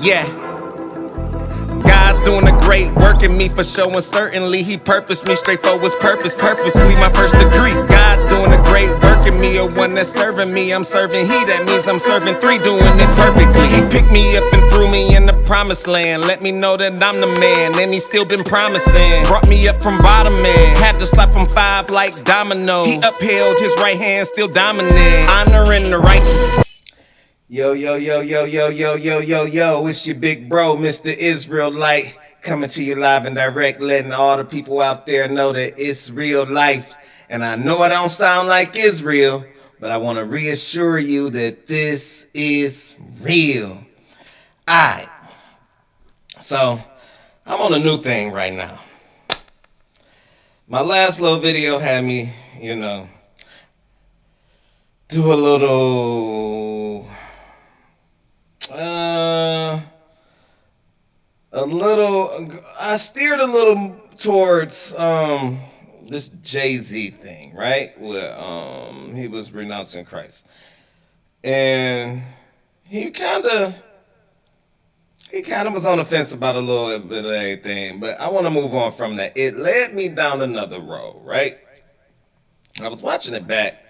Yeah. God's doing a great work in me for sure, and certainly He purposed me straight for His purpose, purposely my first degree. God's doing a great work in me, a one that's serving me. I'm serving He, that means I'm serving three, doing it perfectly. He picked me up and threw me in the promised land, let me know that I'm the man, and He's still been promising. Brought me up from bottom, man, had to slap from 5 like dominoes. He upheld His right hand, still dominant, honoring the righteous. Yo, yo, yo, yo, yo, yo, yo, yo, yo, it's your big bro, Mr. Israelite, coming to you live and direct, letting all the people out there know that it's real life. And I know I don't sound like Israel, but I want to reassure you that this is real. Alright, so I'm on a new thing right now. My last little video had me, do a little... I steered a little towards this Jay-Z thing, right? Where he was renouncing Christ. And he kind of was on the fence about a little bit of everything, but I want to move on from that. It led me down another road, right? I was watching it back,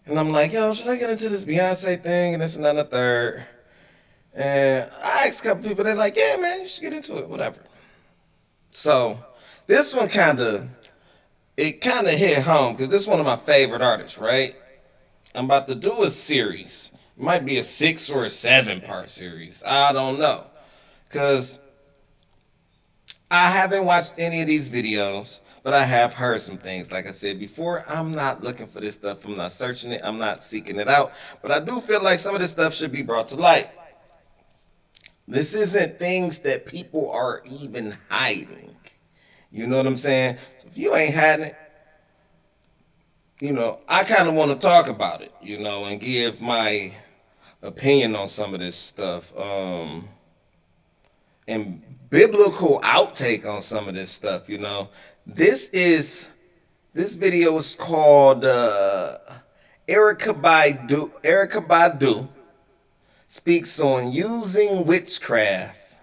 and I'm like, yo, should I get into this Beyonce thing and this and that and the third? And I asked a couple people, they're like, yeah, man, you should get into it, whatever. So this one kind of hit home because this is one of my favorite artists, right? I'm about to do a series. It might be a 6 or a 7-part series. I don't know. Because I haven't watched any of these videos, but I have heard some things. Like I said before, I'm not looking for this stuff. I'm not searching it. I'm not seeking it out. But I do feel like some of this stuff should be brought to light. This isn't things that people are even hiding. You know what I'm saying? So if you ain't hiding it, I kind of want to talk about it, and give my opinion on some of this stuff. And biblical outtake on some of this stuff, This video is called Erykah Badu speaks on using witchcraft,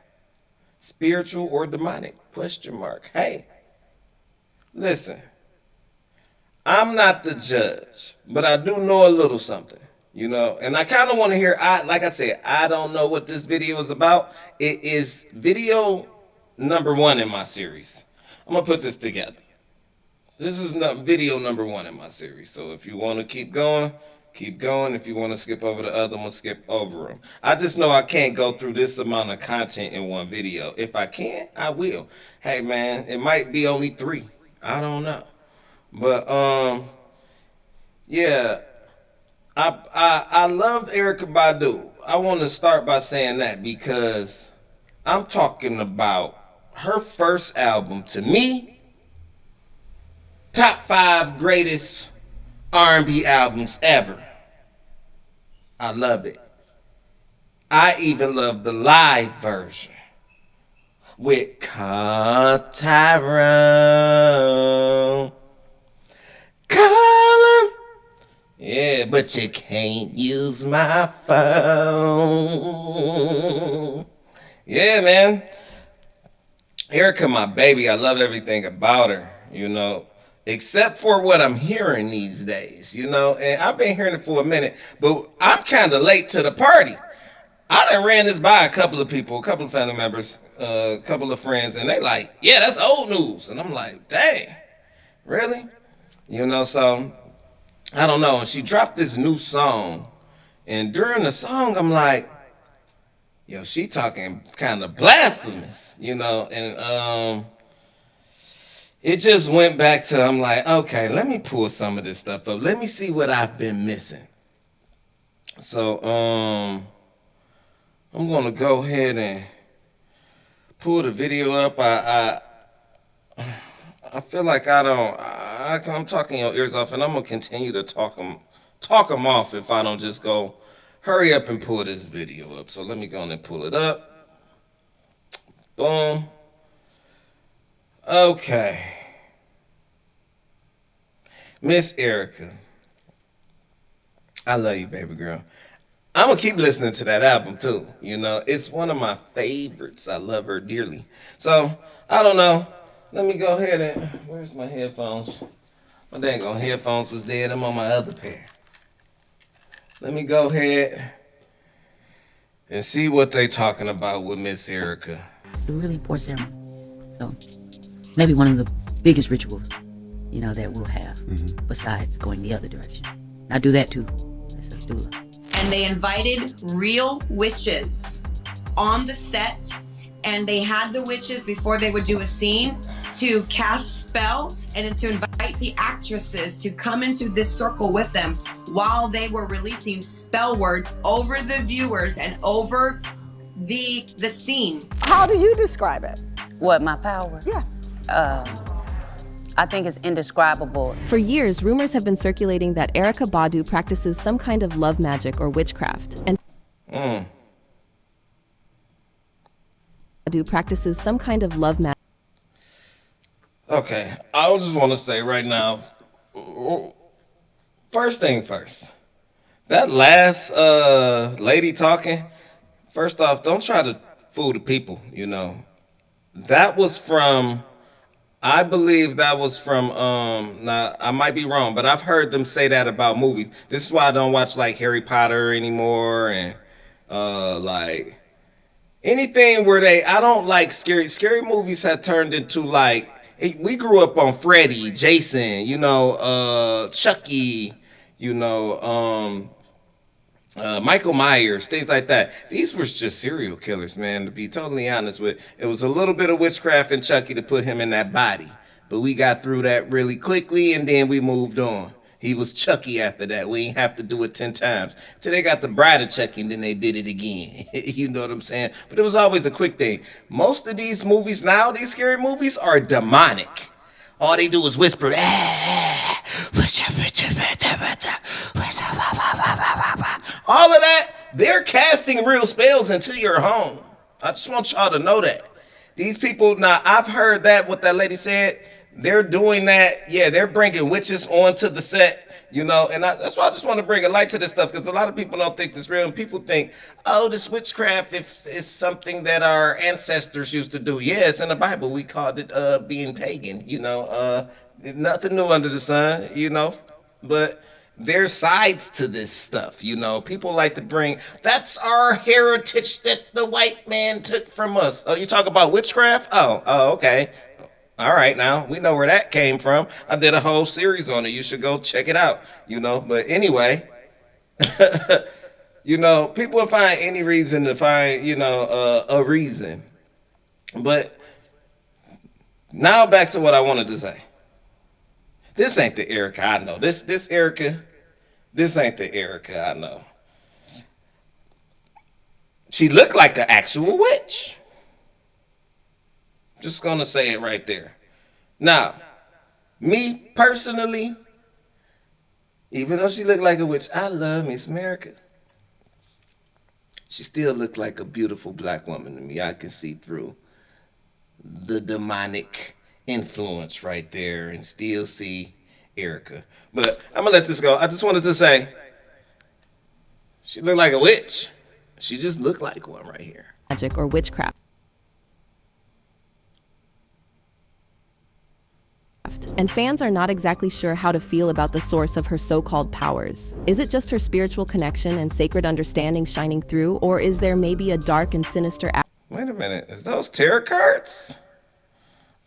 spiritual or demonic, ? Hey, listen, I'm not the judge, but I do know a little something, and I kind of want to hear, like I said, I don't know what this video is about. It is video number 1 in my series. I'm going to put this together. This is video number 1 in my series, so if you want to keep going. If you want to skip over the other one, skip over them. I just know I can't go through this amount of content in one video. If I can, I will. Hey, man, it might be only 3. I don't know. But, yeah, I love Erykah Badu. I want to start by saying that because I'm talking about her first album. To me, top 5 greatest R&B albums ever. I love it. I even love the live version with Tyrone. Call him. Yeah, but you can't use my phone. Yeah, man. Erykah, my baby. I love everything about her, except for what I'm hearing these days, and I've been hearing it for a minute, but I'm kind of late to the party. I done ran this by a couple of people, a couple of family members, a couple of friends, and they like, yeah, that's old news. And I'm like, dang, really? So I don't know. And she dropped this new song, and during the song, I'm like, yo, she talking kind of blasphemous, and it just went back to, I'm like, okay, let me pull some of this stuff up. Let me see what I've been missing. So, I'm going to go ahead and pull the video up. I feel like I'm talking your ears off, and I'm going to continue to talk them off if I don't just go, hurry up and pull this video up. So let me go and pull it up. Boom. Okay. Miss Erykah, I love you, baby girl. I'm gonna keep listening to that album too. You know, it's one of my favorites. I love her dearly. So I don't know. Let me go ahead and where's my headphones? My dang on headphones was dead. I'm on my other pair. Let me go ahead and see what they talking about with Miss Erykah. It's a really important ceremony. So maybe one of the biggest rituals, that we'll have besides going the other direction. I do that too. That's a doula. And they invited real witches on the set, and they had the witches before they would do a scene to cast spells and to invite the actresses to come into this circle with them while they were releasing spell words over the viewers and over the scene. How do you describe it? What, my power? Yeah. I think it's indescribable. For years, rumors have been circulating that Erykah Badu practices some kind of love magic or witchcraft. And Badu practices some kind of love magic. Okay, I just want to say right now, first thing first, that last lady talking, first off, don't try to fool the people, That was from, I believe that was from, now I might be wrong, but I've heard them say that about movies. This is why I don't watch like Harry Potter anymore and like anything where I don't like scary movies have turned into like, we grew up on Freddy, Jason, Chucky, Michael Myers, things like that. These were just serial killers, man, to be totally honest with. It was a little bit of witchcraft in Chucky to put him in that body. But we got through that really quickly and then we moved on. He was Chucky after that. We ain't have to do it 10 times. Till they got the bride of Chucky and then they did it again. You know what I'm saying? But it was always a quick thing. Most of these movies now, these scary movies, are demonic. All they do is whisper. All of that, they're casting real spells into your home. I just want y'all to know that. These people, now I've heard that, what that lady said, they're doing that. Yeah, they're bringing witches onto the set, and that's why I just want to bring a light to this stuff, because a lot of people don't think this real, and people think, oh, this witchcraft is something that our ancestors used to do. Yeah, it's in the Bible. We called it being pagan, nothing new under the sun, but there's sides to this stuff, People like to bring, that's our heritage that the white man took from us. Oh, you talk about witchcraft? Oh, okay. All right, now we know where that came from. I did a whole series on it. You should go check it out, But anyway, people will find any reason to find, a reason. But now back to what I wanted to say. This ain't the Erykah I know. This Erykah, this ain't the Erykah I know. She looked like an actual witch. Just gonna say it right there. Now, me personally, even though she looked like a witch, I love Miss America. She still looked like a beautiful black woman to me. I can see through the demonic influence right there and still see Erykah. But I'm gonna let this go. I just wanted to say, she looked like a witch. She just looked like one right here. Magic or witchcraft. And fans are not exactly sure how to feel about the source of her so-called powers. Is it just her spiritual connection and sacred understanding shining through, or is there maybe a dark and sinister Wait a minute, is those tarot cards?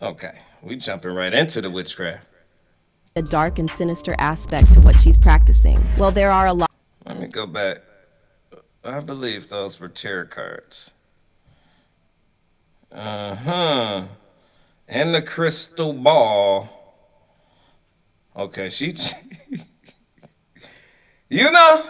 Okay, we jumping right into the witchcraft. A dark and sinister aspect to what she's practicing? Well, there are a lot. Let me go back. I believe those were tarot cards. And the crystal ball. Okay, you know.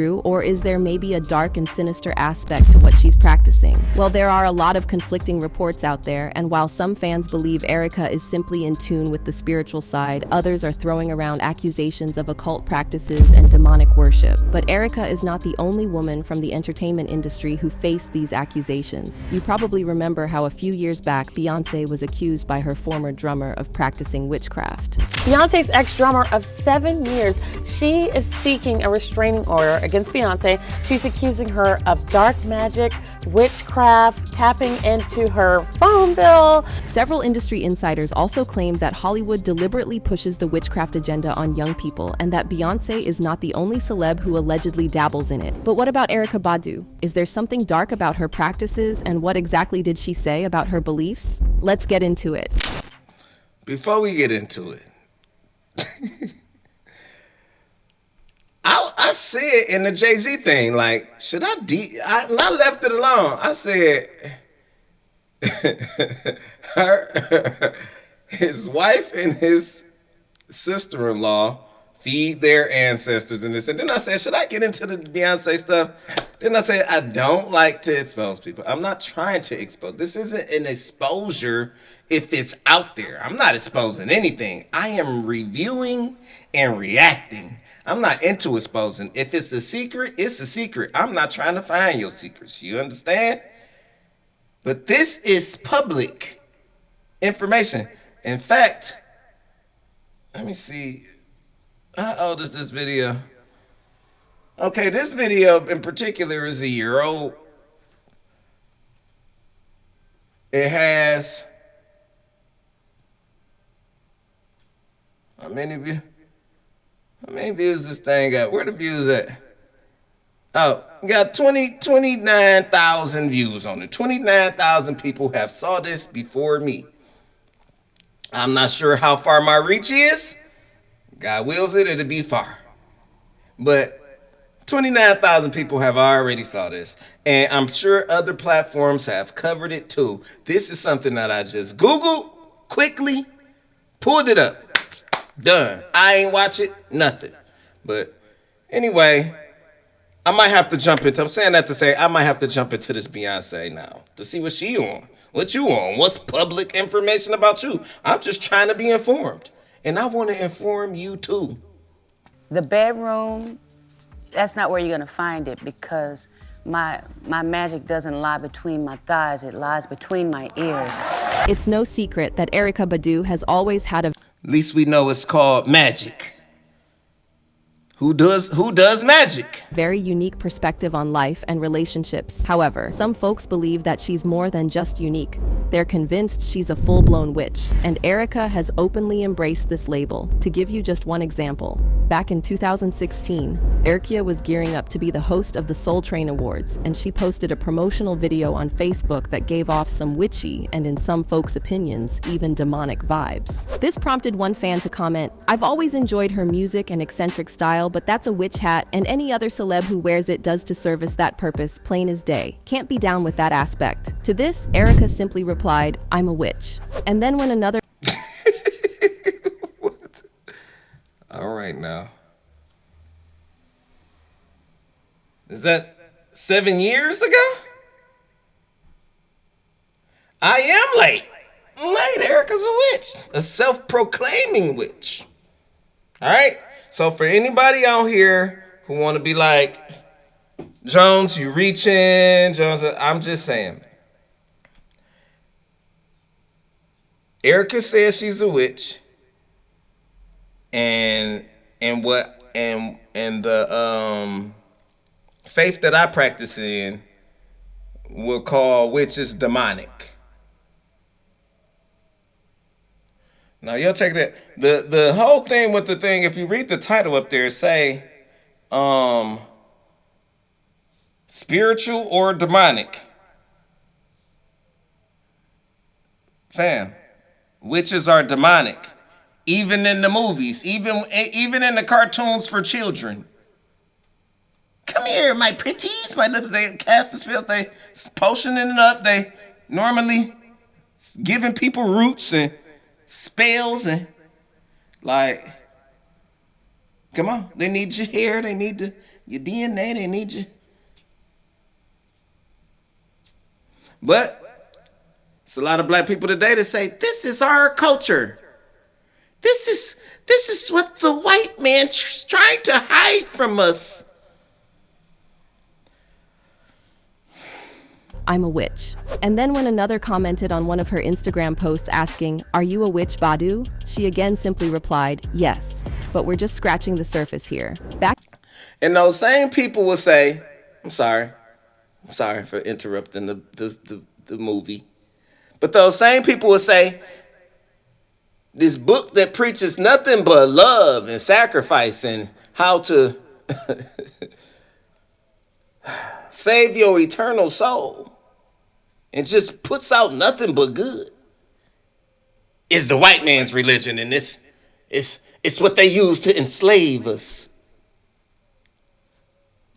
or is there maybe a dark and sinister aspect to what she's practicing? Well, there are a lot of conflicting reports out there, and while some fans believe Erykah is simply in tune with the spiritual side, others are throwing around accusations of occult practices and demonic worship. But Erykah is not the only woman from the entertainment industry who faced these accusations. You probably remember how a few years back, Beyoncé was accused by her former drummer of practicing witchcraft. Beyonce's ex-drummer of 7 years, she is seeking a restraining order against Beyonce. She's accusing her of dark magic, witchcraft, tapping into her phone bill. Several industry insiders also claim that Hollywood deliberately pushes the witchcraft agenda on young people and that Beyoncé is not the only celeb who allegedly dabbles in it. But what about Erykah Badu? Is there something dark about her practices, and what exactly did she say about her beliefs? Let's get into it. Before we get into it, I said in the Jay-Z thing, like, should I left it alone. I said, his wife and his sister-in-law feed their ancestors in this. And then I said, should I get into the Beyonce stuff? Then I said, I don't like to expose people. I'm not trying to expose. This isn't an exposure if it's out there. I'm not exposing anything. I am reviewing and reacting. I'm not into exposing. If it's a secret, it's a secret. I'm not trying to find your secrets. You understand? But this is public information. In fact, let me see. How old is this video? Okay, this video in particular is a year old. It has how many views this thing got? Where the views at? Oh, got 29,000 views on it. 29,000 people have saw this before me. I'm not sure how far my reach is. God wills it, it'll be far. But 29,000 people have already saw this. And I'm sure other platforms have covered it too. This is something that I just Googled quickly, pulled it up. Done. I ain't watch it, nothing. But anyway, I might have to jump into, I'm saying that to say, I might have to jump into this Beyonce now to see what she on. What you on? What's public information about you? I'm just trying to be informed. And I want to inform you too. The bedroom, that's not where you're gonna find it, because my magic doesn't lie between my thighs, it lies between my ears. It's no secret that Erykah Badu has always had a At least we know it's called magic. Who does magic? very unique perspective on life and relationships. However, some folks believe that she's more than just unique. They're convinced she's a full-blown witch, and Erykah has openly embraced this label. To give you just one example, back in 2016, Erykah was gearing up to be the host of the Soul Train Awards, and she posted a promotional video on Facebook that gave off some witchy, and in some folks' opinions, even demonic vibes. This prompted one fan to comment, "I've always enjoyed her music and eccentric style, but that's a witch hat, and any other celeb who wears it does to service that purpose, plain as day. Can't be down with that aspect." To this, Erykah simply replied, "I'm a witch." And then when another What? All right now. Is that 7 years ago? I am late. I'm late. Erykah's a witch. A self-proclaiming witch. All right? So for anybody out here who want to be like, Jones, you reaching, Jones, I'm just saying. Erykah says she's a witch, and the faith that I practice in will call witches demonic. Now you'll take that. The whole thing with the thing, if you read the title up there, say spiritual or demonic. Fam, witches are demonic. Even in the movies, even in the cartoons for children. Come here, my pretties. They cast the spells, they potioning it up, they normally giving people roots and spells and like, come on, they need your hair, they need Your DNA, they need you. But it's a lot of black people today that say, this is our culture. This is what the white man is trying to hide from us. I'm a witch. And then when another commented on one of her Instagram posts asking, "Are you a witch, Badu?" she again simply replied, "Yes, but we're just scratching the surface here." And those same people will say, I'm sorry for interrupting the movie. But those same people will say, this book that preaches nothing but love and sacrifice and how to save your eternal soul and just puts out nothing but good is the white man's religion, and it's what they use to enslave us.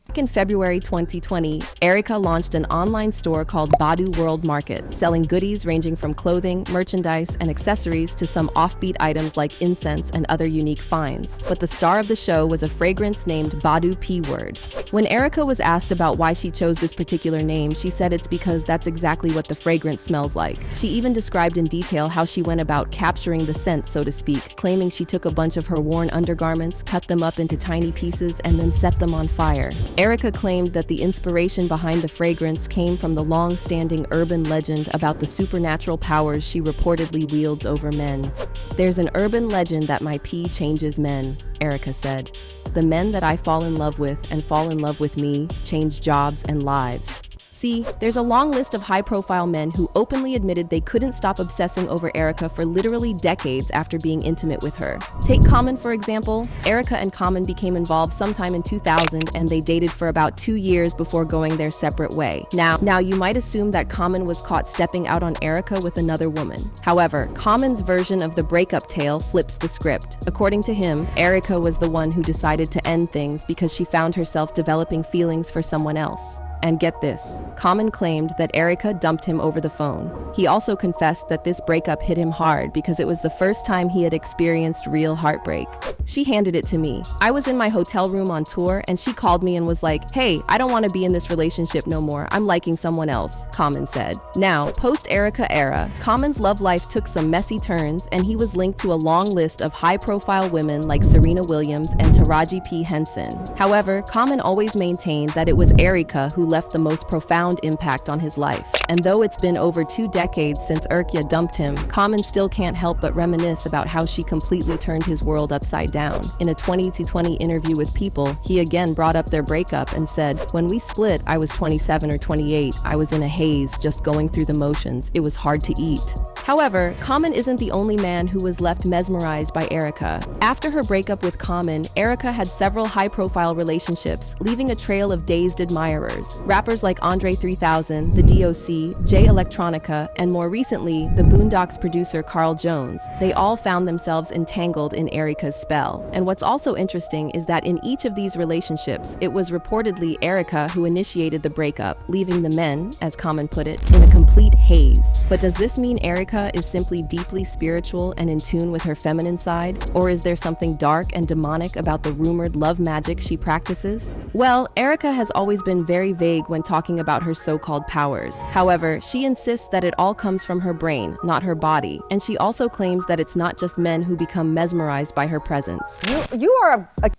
Back in February 2020, Erykah launched an online store called Badu World Market, selling goodies ranging from clothing, merchandise, and accessories to some offbeat items like incense and other unique finds. But the star of the show was a fragrance named Badu P Word. When Erykah was asked about why she chose this particular name, she said it's because that's exactly what the fragrance smells like. She even described in detail how she went about capturing the scent, so to speak, claiming she took a bunch of her worn undergarments, cut them up into tiny pieces, and then set them on fire. Erykah claimed that the inspiration behind the fragrance came from the long-standing urban legend about the supernatural powers she reportedly wields over men. "There's an urban legend that my pee changes men," Erykah said. "The men that I fall in love with and fall in love with me change jobs and lives." See, there's a long list of high-profile men who openly admitted they couldn't stop obsessing over Erykah for literally decades after being intimate with her. Take Common, for example. Erykah and Common became involved sometime in 2000, and they dated for about 2 years before going their separate way. Now you might assume that Common was caught stepping out on Erykah with another woman. However, Common's version of the breakup tale flips the script. According to him, Erykah was the one who decided to end things because she found herself developing feelings for someone else. And get this, Common claimed that Erykah dumped him over the phone. He also confessed that this breakup hit him hard because it was the first time he had experienced real heartbreak. "She handed it to me. I was in my hotel room on tour and she called me and was like, 'Hey, I don't want to be in this relationship no more. I'm liking someone else,'" Common said. Now, post-Erykah era, Common's love life took some messy turns and he was linked to a long list of high-profile women like Serena Williams and Taraji P. Henson. However, Common always maintained that it was Erykah who left the most profound impact on his life. And though it's been over 2 decades since Erykah dumped him, Common still can't help but reminisce about how she completely turned his world upside down. In a 2020 interview with People, he again brought up their breakup and said, "When we split, I was 27 or 28. I was in a haze, just going through the motions. It was hard to eat." However, Common isn't the only man who was left mesmerized by Erykah. After her breakup with Common, Erykah had several high-profile relationships, leaving a trail of dazed admirers. Rappers like Andre 3000, the DOC, Jay Electronica, and more recently, the Boondocks producer Carl Jones. They all found themselves entangled in Erykah's spell. And what's also interesting is that in each of these relationships, it was reportedly Erykah who initiated the breakup, leaving the men, as Common put it, in a complete haze. But does this mean Erykah is simply deeply spiritual and in tune with her feminine side? Or is there something dark and demonic about the rumored love magic she practices? Well, Erykah has always been very vague when talking about her so-called powers. However, she insists that it all comes from her brain, not her body. And she also claims that it's not just men who become mesmerized by her presence. You are a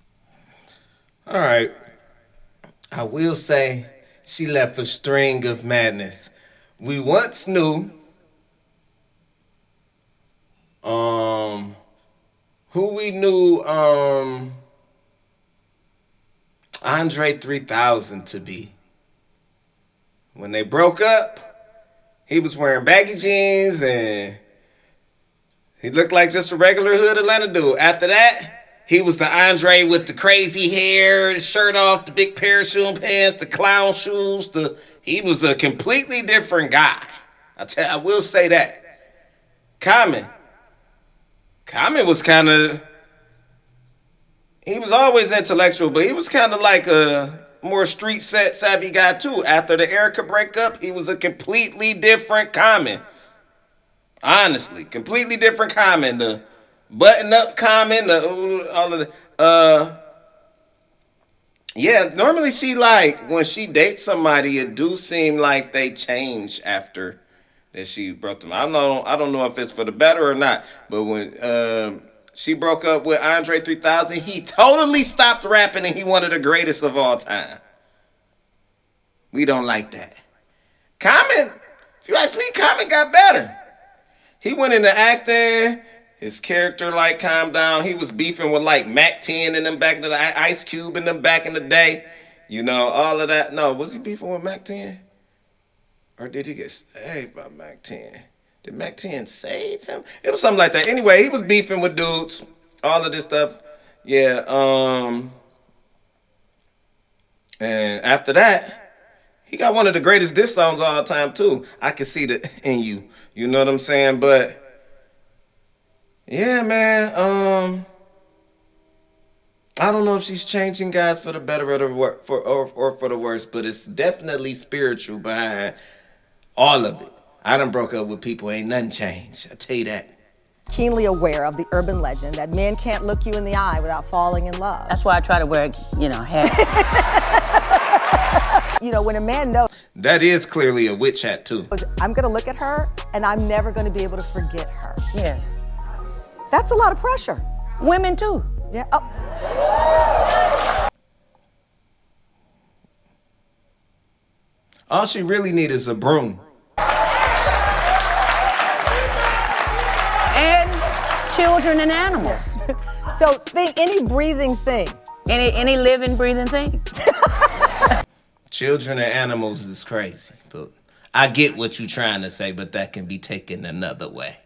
All right. I will say she left a string of madness. We once knew who we knew Andre 3000 to be. When they broke up, he was wearing baggy jeans and he looked like just a regular hood Atlanta dude. After that, he was the Andre with the crazy hair, the shirt off, the big parachute pants, the clown shoes. He was a completely different guy. I will say that. Common was kind of, he was always intellectual, but he was kind of like a more street savvy guy too. After the Erykah breakup, he was a completely different Common. Honestly, completely different Common. The button up Common, all of the Yeah, normally she like when she dates somebody, it do seem like they change after that she broke them. I don't know if it's for the better or not. But when she broke up with Andre 3000, he totally stopped rapping and he one of the greatest of all time. We don't like that. Common, if you ask me, Common got better. He went into acting. His character like calmed down. He was beefing with like Mac 10 and them back in the Ice Cube and them back in the day. You know, all of that. No, was he beefing with Mac 10? Or did he get saved by Mac 10? Did Mac 10 save him? It was something like that. Anyway, he was beefing with dudes. All of this stuff. Yeah. And after that, he got one of the greatest diss songs of all time too. I Can See That in You. You know what I'm saying? But yeah, man. I don't know if she's changing guys for the better or for the worse, but it's definitely spiritual behind all of it. I done broke up with people, ain't nothing changed. I tell you that. Keenly aware of the urban legend that men can't look you in the eye without falling in love. That's why I try to wear, hair. When a man knows, That is clearly a witch hat too. I'm gonna look at her and I'm never gonna be able to forget her. Yeah. That's a lot of pressure. Women too. Yeah. Oh. All she really need is a broom. And children and animals. So think any breathing thing. Any living, breathing thing. Children and animals is crazy. But I get what you're trying to say, but that can be taken another way.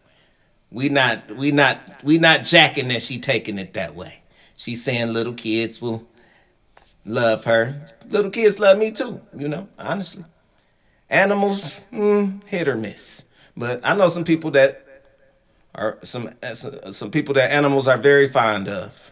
We not jacking that she taking it that way. She's saying little kids will love her. Little kids love me too, honestly. Animals, hit or miss. But I know some people that are some people that animals are very fond of.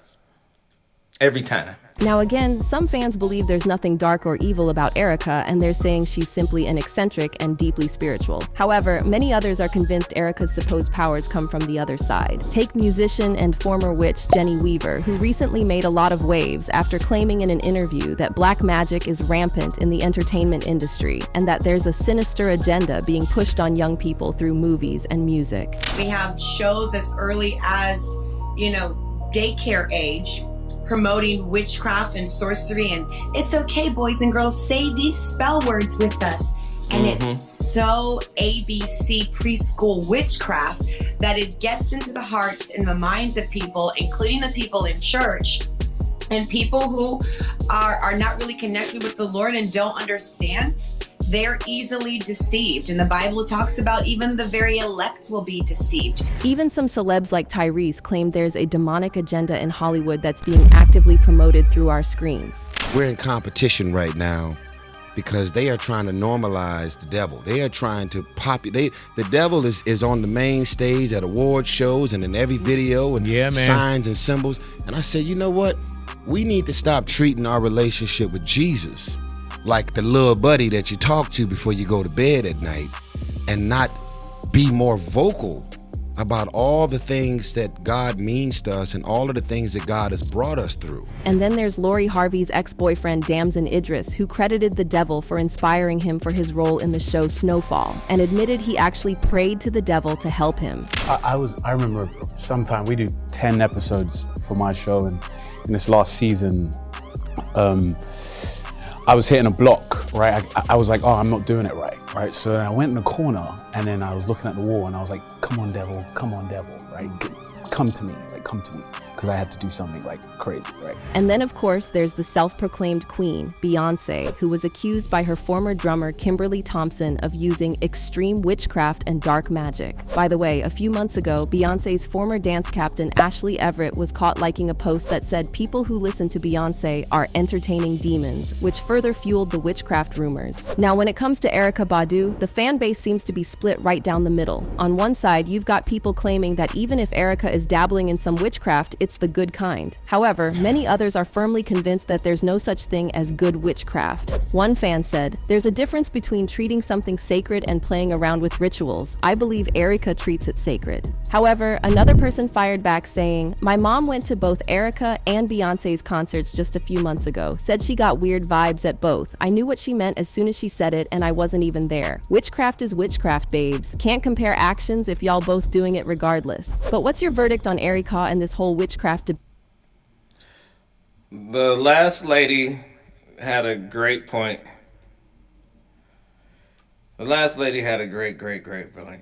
Every time. Now again, some fans believe there's nothing dark or evil about Erykah, and they're saying she's simply an eccentric and deeply spiritual. However, many others are convinced Erykah's supposed powers come from the other side. Take musician and former witch Jenny Weaver, who recently made a lot of waves after claiming in an interview that black magic is rampant in the entertainment industry, and that there's a sinister agenda being pushed on young people through movies and music. We have shows as early as, daycare age, promoting witchcraft and sorcery, and it's okay, boys and girls, say these spell words with us. And it's so ABC preschool witchcraft that it gets into the hearts and the minds of people, including the people in church and people who are not really connected with the Lord and don't understand. They're easily deceived. And the Bible talks about even the very elect will be deceived. Even some celebs like Tyrese claim there's a demonic agenda in Hollywood that's being actively promoted through our screens. We're in competition right now because they are trying to normalize the devil. They are trying to the devil is on the main stage at award shows and in every video and signs and symbols. And I said, you know what? We need to stop treating our relationship with Jesus like the little buddy that you talk to before you go to bed at night, and not be more vocal about all the things that God means to us and all of the things that God has brought us through. And then there's Lori Harvey's ex-boyfriend Damson Idris, who credited the devil for inspiring him for his role in the show Snowfall, and admitted he actually prayed to the devil to help him. I remember sometime we do 10 episodes for my show, and in this last season, I was hitting a block, right? I was like, oh, I'm not doing it right? So then I went in the corner and then I was looking at the wall and I was like, come on, devil, right? Come to me, because I had to do something like crazy, right? And then of course, there's the self-proclaimed queen, Beyonce, who was accused by her former drummer, Kimberly Thompson, of using extreme witchcraft and dark magic. By the way, a few months ago, Beyonce's former dance captain, Ashley Everett, was caught liking a post that said people who listen to Beyonce are entertaining demons, which further fueled the witchcraft rumors. Now, when it comes to Erykah Badu, the fan base seems to be split right down the middle. On one side, you've got people claiming that even if Erykah is dabbling in some witchcraft, it's the good kind. However, many others are firmly convinced that there's no such thing as good witchcraft. One fan said, "There's a difference between treating something sacred and playing around with rituals. I believe Erykah treats it sacred." However, another person fired back saying, "My mom went to both Erykah and Beyonce's concerts just a few months ago. Said she got weird vibes at both. I knew what she meant as soon as she said it, and I wasn't even there. Witchcraft is witchcraft, babes. Can't compare actions if y'all both doing it regardless." But what's your verdict on Erykah and this whole witchcraft debate? The last lady had a great point. The last lady had a great point.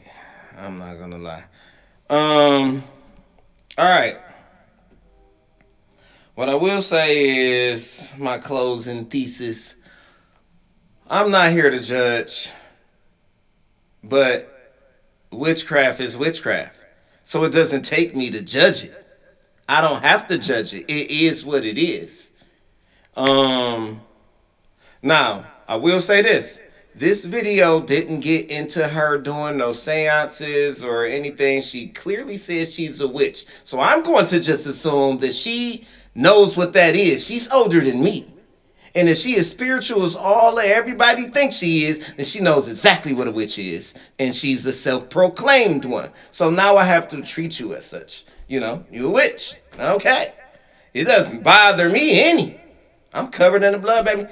I'm not gonna lie. All right. What I will say is my closing thesis. I'm not here to judge, but witchcraft is witchcraft. So it doesn't take me to judge it. I don't have to judge it. It is what it is. Now, I will say this. This video didn't get into her doing no seances or anything. She clearly says she's a witch. So I'm going to just assume that she knows what that is. She's older than me. And if she is spiritual as all everybody thinks she is, then she knows exactly what a witch is. And she's the self-proclaimed one. So now I have to treat you as such. You know, you're a witch. Okay. It doesn't bother me any. I'm covered in the blood, baby.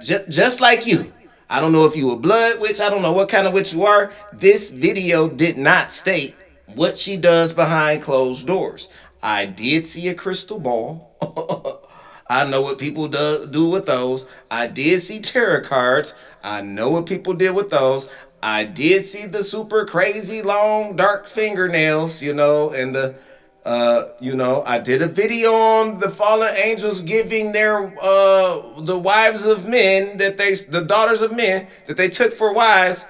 Just like you. I don't know if you a blood witch. I don't know what kind of witch you are. This video did not state what she does behind closed doors. I did see a crystal ball. I know what people do with those. I did see tarot cards. I know what people did with those. I did see the super crazy long dark fingernails, and the I did a video on the fallen angels giving their the wives of men the daughters of men that they took for wives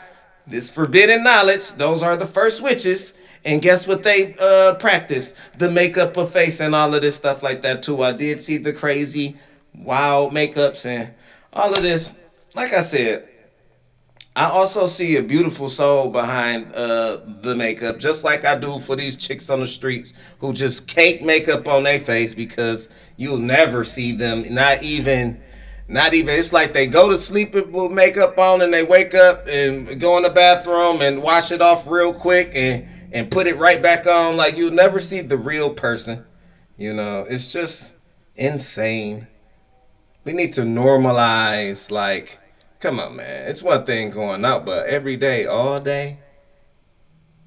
this forbidden knowledge. Those are the first witches. And guess what they practiced? The makeup of face and all of this stuff like that too. I did see the crazy wild makeups and all of this. Like I said, I also see a beautiful soul behind the makeup, just like I do for these chicks on the streets who just cake makeup on their face because you'll never see them. Not even. It's like they go to sleep with makeup on and they wake up and go in the bathroom and wash it off real quick and put it right back on. Like you'll never see the real person. It's just insane. We need to normalize, like, come on, man. It's one thing going out, but every day, all day,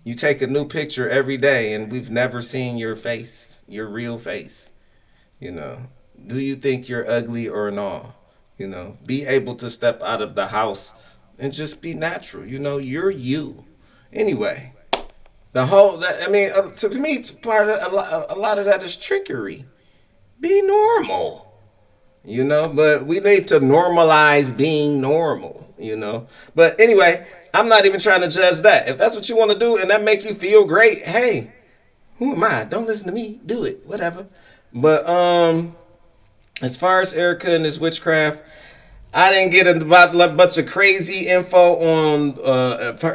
you take a new picture every day and we've never seen your face, your real face. Do you think you're ugly or not? Be able to step out of the house and just be natural. You're you. Anyway, to me, it's part of a lot of that is trickery. Be normal. But we need to normalize being normal, But anyway, I'm not even trying to judge that. If that's what you want to do and that make you feel great, hey, who am I? Don't listen to me. Do it. Whatever. But as far as Erykah and this witchcraft, I didn't get a bunch of crazy info on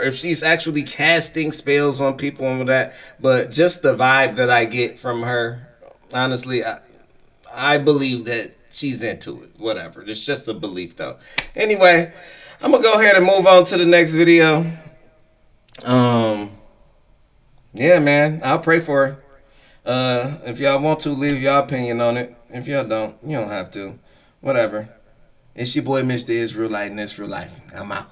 if she's actually casting spells on people and that. But just the vibe that I get from her, honestly, I believe that she's into it. Whatever. It's just a belief, though. Anyway, I'm going to go ahead and move on to the next video. Yeah, man. I'll pray for her. If y'all want to, leave your opinion on it. If y'all don't, you don't have to. Whatever. It's your boy, Mr. Israelite, and Israelite. I'm out.